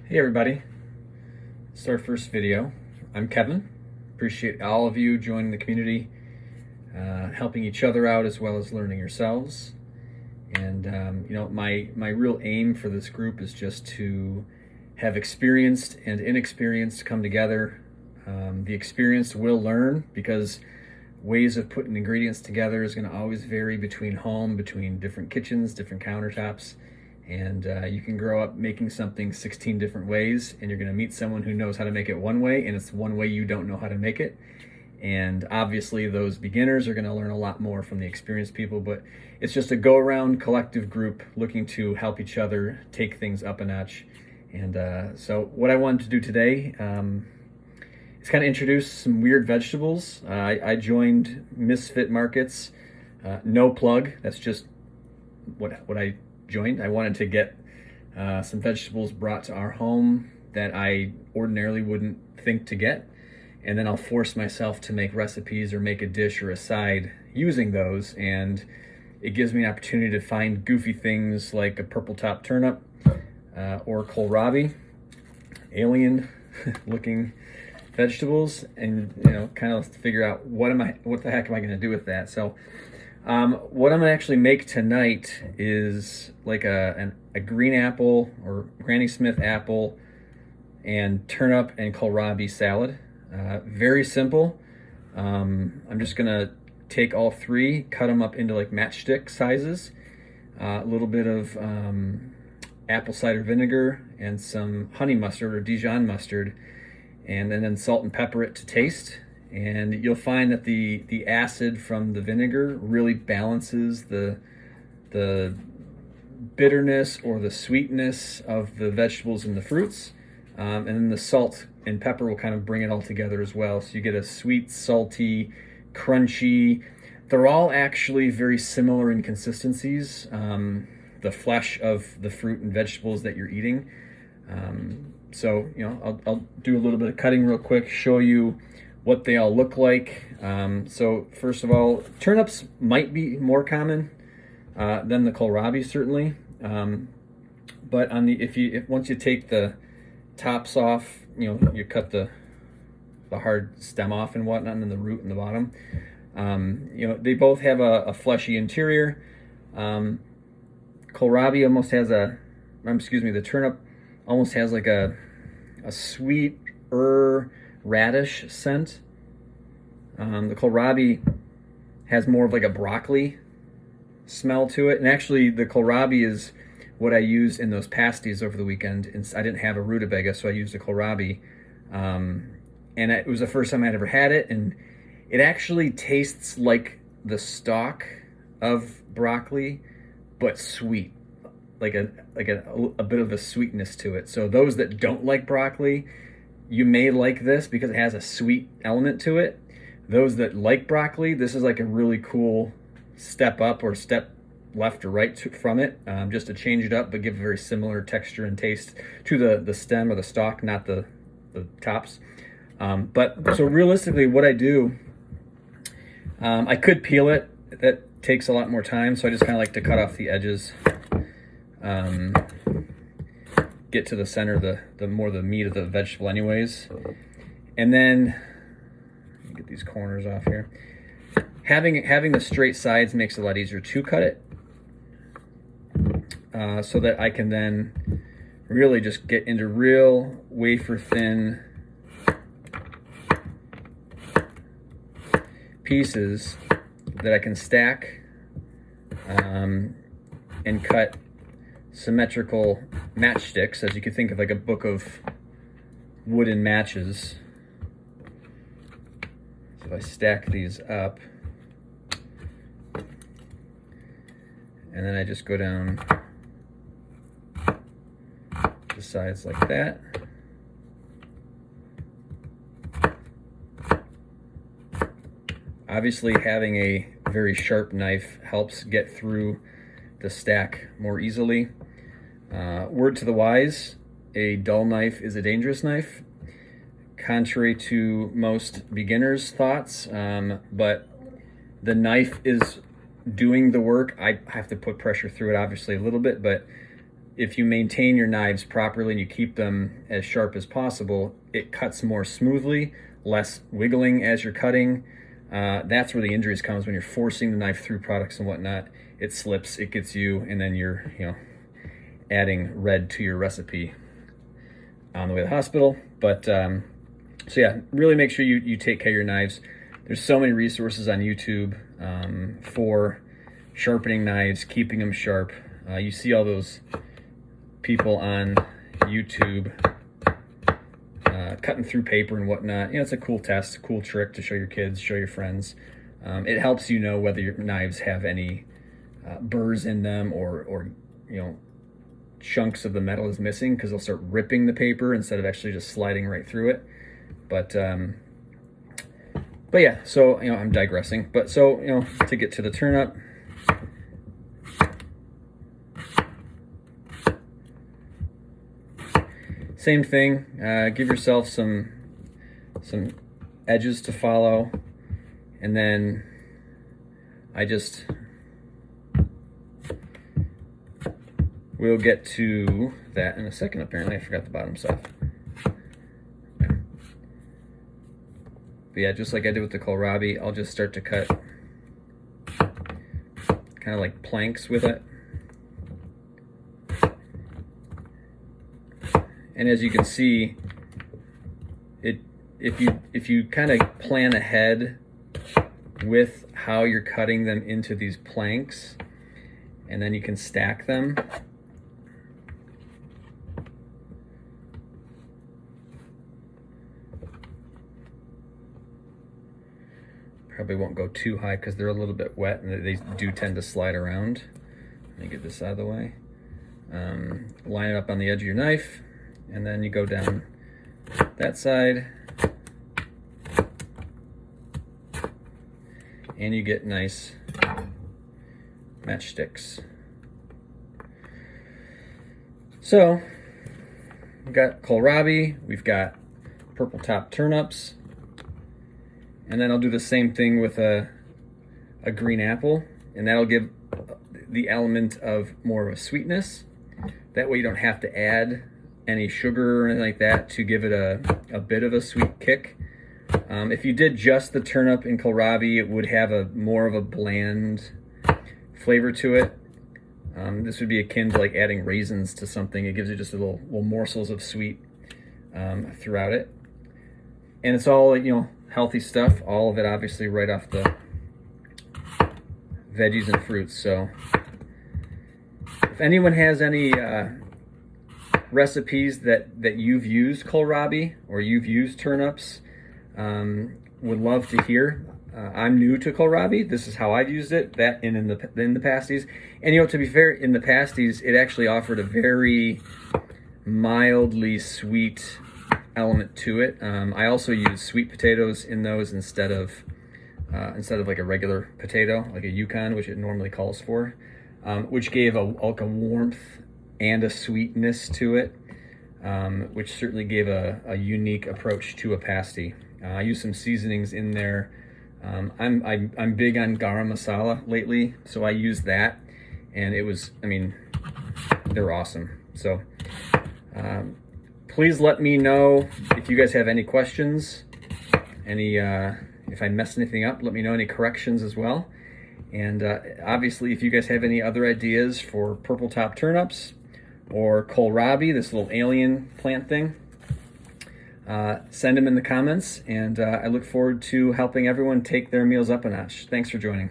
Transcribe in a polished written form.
Hey everybody, this is our first video. I'm Kevin. Appreciate all of you joining the community, helping each other out as well as learning yourselves. And my real aim for this group is just to have experienced and inexperienced come together. The experienced will learn because ways of putting ingredients together is going to always vary between different kitchens, different countertops. And you can grow up making something 16 different ways, and you're going to meet someone who knows how to make it one way, and it's one way you don't know how to make it. And obviously those beginners are going to learn a lot more from the experienced people, but it's just a go-around collective group looking to help each other take things up a notch. And so what I wanted to do today is kind of introduce some weird vegetables. I joined Misfit Markets, no plug, that's just what I joined. I wanted to get some vegetables brought to our home that I ordinarily wouldn't think to get, and then I'll force myself to make recipes or make a dish or a side using those, and it gives me an opportunity to find goofy things like a purple top turnip or kohlrabi, alien looking vegetables, and kind of figure out what the heck am I going to do with that. So what I'm gonna actually make tonight is like a green apple or Granny Smith apple and turnip and kohlrabi salad. Very simple. I'm just gonna take all three, cut them up into like matchstick sizes, a little bit of apple cider vinegar and some honey mustard or Dijon mustard, and then salt and pepper it to taste. And you'll find that the acid from the vinegar really balances the bitterness or the sweetness of the vegetables and the fruits. And then the salt and pepper will kind of bring it all together as well. So you get a sweet, salty, crunchy. They're all actually very similar in consistencies, the flesh of the fruit and vegetables that you're eating. So I'll do a little bit of cutting real quick, show you what they all look like. So first of all, turnips might be more common than the kohlrabi, certainly. But once you take the tops off, you cut the hard stem off and whatnot, and then the root and the bottom. They both have a fleshy interior. Kohlrabi almost has the turnip almost has like a sweet radish scent. The kohlrabi has more of like a broccoli smell to it, and actually the kohlrabi is what I used in those pasties over the weekend. And I didn't have a rutabaga, so I used a kohlrabi, and it was the first time I'd ever had it, and it actually tastes like the stalk of broccoli, but sweet, like a bit of a sweetness to it. So those that don't like broccoli, you may like this because it has a sweet element to it. Those that like broccoli, this is like a really cool step up or step left or right from it, just to change it up, but give a very similar texture and taste to the stem or the stalk, not the tops. But so realistically, what I do, I could peel it. That takes a lot more time, so I just kind of like to cut off the edges. Get to the center, the more the meat of the vegetable anyways. And then get these corners off here. Having the straight sides makes it a lot easier to cut it, so that I can then really just get into real wafer thin pieces that I can stack and cut symmetrical matchsticks, as you could think of like a book of wooden matches. So if I stack these up, and then I just go down the sides like that. Obviously, having a very sharp knife helps get through the stack more easily. Word to the wise, a dull knife is a dangerous knife, contrary to most beginners' thoughts, but the knife is doing the work. I have to put pressure through it, obviously, a little bit, but if you maintain your knives properly and you keep them as sharp as possible, it cuts more smoothly, less wiggling as you're cutting. That's where the injuries comes, when you're forcing the knife through products and whatnot. It slips, it gets you, and then you're, adding red to your recipe on the way to the hospital. But so yeah, really make sure you take care of your knives. There's so many resources on YouTube for sharpening knives, keeping them sharp. You see all those people on YouTube cutting through paper and whatnot. It's a cool test, cool trick to show your kids, show your friends. It helps you know whether your knives have any burrs in them, or chunks of the metal is missing, because they'll start ripping the paper instead of actually just sliding right through it. But yeah, so I'm digressing. But so to get to the turnip, same thing. Give yourself some edges to follow, and then we'll get to that in a second. Apparently, I forgot the bottom side. Okay. But yeah, just like I did with the kohlrabi, I'll just start to cut kind of like planks with it. And as you can see, if you kind of plan ahead with how you're cutting them into these planks, and then you can stack them. Probably won't go too high because they're a little bit wet and they do tend to slide around. Let me get this out of the way. Line it up on the edge of your knife, and then you go down that side, and you get nice matchsticks. So we've got kohlrabi, we've got purple top turnips, and then I'll do the same thing with a green apple, and that'll give the element of more of a sweetness. That way you don't have to add any sugar or anything like that to give it a bit of a sweet kick. If you did just the turnip and kohlrabi, it would have more of a bland flavor to it. This would be akin to like adding raisins to something. It gives you just little morsels of sweet throughout it. And it's all, healthy stuff. All of it obviously right off the veggies and fruits. So if anyone has any recipes that you've used kohlrabi or you've used turnips, would love to hear. I'm new to kohlrabi. This is how I've used it. That and in the pasties. And to be fair, in the pasties, it actually offered a very mildly sweet element to it. I also use sweet potatoes in those instead of like a regular potato, like a Yukon, which it normally calls for, which gave a warmth and a sweetness to it, which certainly gave a unique approach to a pasty. I use some seasonings in there. I'm big on garam masala lately, so I use that, and they're awesome. So please let me know if you guys have any questions, if I messed anything up, let me know any corrections as well. And obviously, if you guys have any other ideas for purple top turnips or kohlrabi, this little alien plant thing, send them in the comments, and I look forward to helping everyone take their meals up a notch. Thanks for joining.